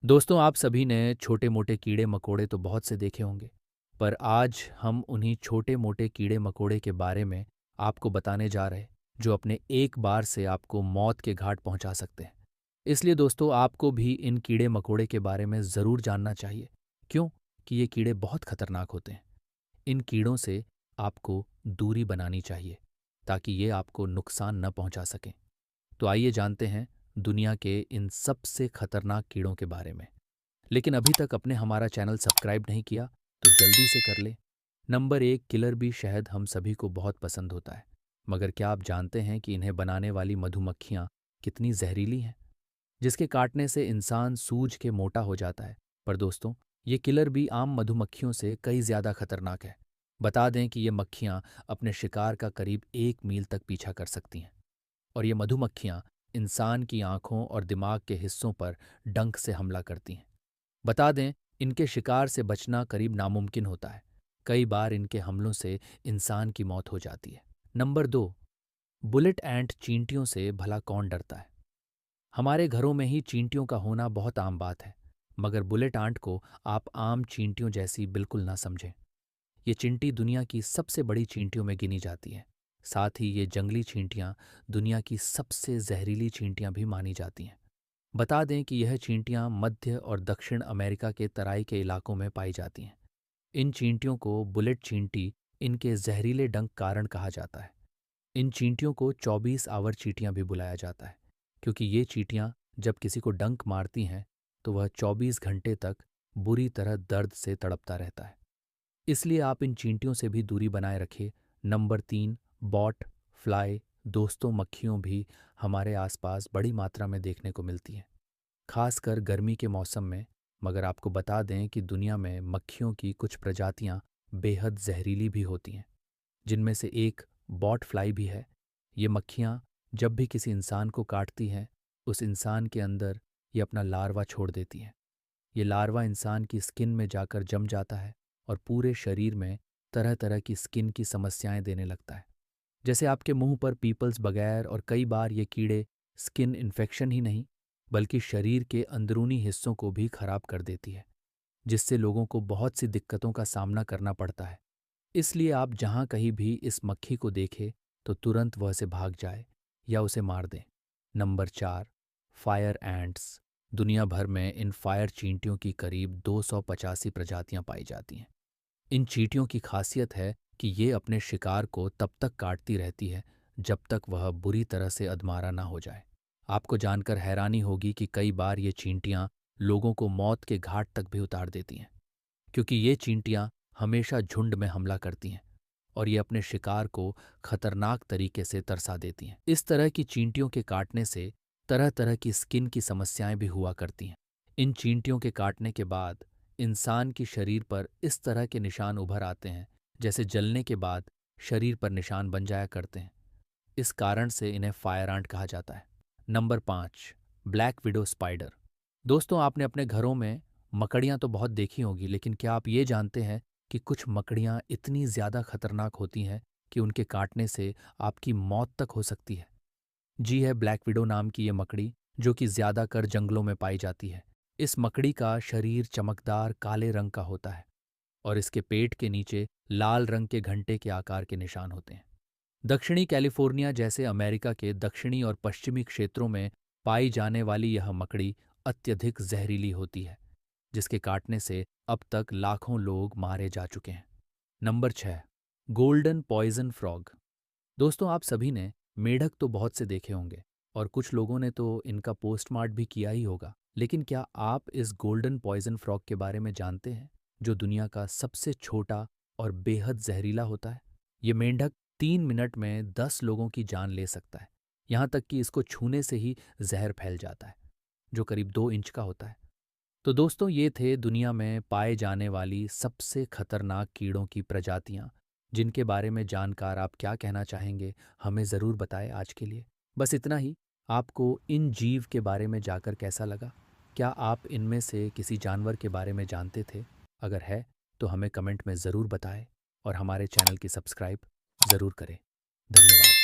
दोस्तों, आप सभी ने छोटे मोटे कीड़े मकोड़े तो बहुत से देखे होंगे, पर आज हम उन्हीं छोटे मोटे कीड़े मकोड़े के बारे में आपको बताने जा रहे हैं जो अपने एक बार से आपको मौत के घाट पहुंचा सकते हैं। इसलिए दोस्तों, आपको भी इन कीड़े मकोड़े के बारे में ज़रूर जानना चाहिए। क्यों? कि ये कीड़े बहुत खतरनाक होते हैं। इन कीड़ों से आपको दूरी बनानी चाहिए ताकि ये आपको नुकसान न पहुंचा सकें। तो आइए जानते हैं दुनिया के इन सबसे खतरनाक कीड़ों के बारे में। लेकिन अभी तक आपने हमारा चैनल सब्सक्राइब नहीं किया तो जल्दी से कर ले। नंबर 1, किलर बी शहद हम सभी को बहुत पसंद होता है। मगर क्या आप जानते हैं कि इन्हें बनाने वाली मधुमक्खियां कितनी जहरीली हैं, जिसके काटने से इंसान सूज के मोटा हो जाता है। पर दोस्तों, ये किलर बी आम मधुमक्खियों से कई ज़्यादा खतरनाक है। बता दें कि ये मक्खियां अपने शिकार का करीब 1 मील तक पीछा कर सकती हैं। और ये मधुमक्खियां इंसान की आंखों और दिमाग के हिस्सों पर डंक से हमला करती हैं। बता दें, इनके शिकार से बचना करीब नामुमकिन होता है। कई बार इनके हमलों से इंसान की मौत हो जाती है। नंबर 2, बुलेट एंट चींटियों से भला कौन डरता है? हमारे घरों में ही चींटियों का होना बहुत आम बात है, मगर बुलेट आंट को आप आम चींटियों जैसी बिल्कुल ना समझें। ये चींटी दुनिया की सबसे बड़ी चींटियों में गिनी जाती है। साथ ही ये जंगली चींटियां दुनिया की सबसे जहरीली चींटियां भी मानी जाती हैं। बता दें कि यह चींटियां मध्य और दक्षिण अमेरिका के तराई के इलाकों में पाई जाती हैं। इन चींटियों को बुलेट चींटी इनके जहरीले डंक कारण कहा जाता है। इन चींटियों को 24 आवर चींटियां भी बुलाया जाता है, क्योंकि ये चींटियां जब किसी को डंक मारती हैं तो वह 24 घंटे तक बुरी तरह दर्द से तड़पता रहता है। इसलिए आप इन चींटियों से भी दूरी बनाए रखें। Number 3, bot fly. दोस्तों, मक्खियों भी हमारे आसपास बड़ी मात्रा में देखने को मिलती हैं, खासकर गर्मी के मौसम में। मगर आपको बता दें कि दुनिया में मक्खियों की कुछ प्रजातियां बेहद जहरीली भी होती हैं, जिनमें से एक बॉट फ्लाई भी है। ये मक्खियां जब भी किसी इंसान को काटती हैं, उस इंसान के अंदर ये अपना लार्वा छोड़ देती हैं। ये लार्वा इंसान की स्किन में जाकर जम जाता है और पूरे शरीर में तरह तरह की स्किन की समस्याएं देने लगता है, जैसे आपके मुंह पर पीपल्स बगैर। और कई बार ये कीड़े स्किन इन्फेक्शन ही नहीं, बल्कि शरीर के अंदरूनी हिस्सों को भी खराब कर देती है, जिससे लोगों को बहुत सी दिक्कतों का सामना करना पड़ता है। इसलिए आप जहां कहीं भी इस मक्खी को देखें तो तुरंत वह से भाग जाए या उसे मार दें। Number 4, fire ants. दुनिया भर में इन फायर चींटियों की करीब 285 प्रजातियां पाई जाती हैं। इन चींटियों की खासियत है कि ये अपने शिकार को तब तक काटती रहती है जब तक वह बुरी तरह से अधमारा ना हो जाए। आपको जानकर हैरानी होगी कि कई बार ये चींटियां लोगों को मौत के घाट तक भी उतार देती हैं, क्योंकि ये चींटियां हमेशा झुंड में हमला करती हैं और ये अपने शिकार को खतरनाक तरीके से तरसा देती हैं। इस तरह की चींटियों के काटने से तरह तरह की स्किन की समस्याएं भी हुआ करती हैं। इन चींटियों के काटने के बाद इंसान की शरीर पर इस तरह के निशान उभर आते हैं, जैसे जलने के बाद शरीर पर निशान बन जाया करते हैं। इस कारण से इन्हें फायर आंट कहा जाता है। Number 5, black widow spider. दोस्तों, आपने अपने घरों में मकड़ियां तो बहुत देखी होंगी, लेकिन क्या आप ये जानते हैं कि कुछ मकड़ियां इतनी ज़्यादा खतरनाक होती हैं कि उनके काटने से आपकी मौत तक हो सकती है? जी है, ब्लैक विडो नाम की ये मकड़ी, जो कि ज़्यादातर जंगलों में पाई जाती है। इस मकड़ी का शरीर चमकदार काले रंग का होता है और इसके पेट के नीचे लाल रंग के घंटे के आकार के निशान होते हैं। दक्षिणी कैलिफोर्निया जैसे अमेरिका के दक्षिणी और पश्चिमी क्षेत्रों में पाई जाने वाली यह मकड़ी अत्यधिक जहरीली होती है, जिसके काटने से अब तक लाखों लोग मारे जा चुके हैं। Number 6, golden poison frog. दोस्तों, आप सभी ने मेढक तो बहुत से देखे होंगे और कुछ लोगों ने तो इनका पोस्टमार्ट भी किया ही होगा। लेकिन क्या आप इस गोल्डन पॉइजन फ्रॉग के बारे में जानते हैं, जो दुनिया का सबसे छोटा और बेहद जहरीला होता है? ये मेंढक 3 मिनट में 10 लोगों की जान ले सकता है। यहाँ तक कि इसको छूने से ही जहर फैल जाता है, जो करीब 2 इंच का होता है। तो दोस्तों, ये थे दुनिया में पाए जाने वाली सबसे खतरनाक कीड़ों की प्रजातियां, जिनके बारे में जानकार आप क्या कहना चाहेंगे, हमें ज़रूर बताएं। आज के लिए बस इतना ही। आपको इन जीव के बारे में जाकर कैसा लगा? क्या आप इनमें से किसी जानवर के बारे में जानते थे? अगर है तो हमें कमेंट में ज़रूर बताएं और हमारे चैनल की सब्सक्राइब ज़रूर करें। धन्यवाद।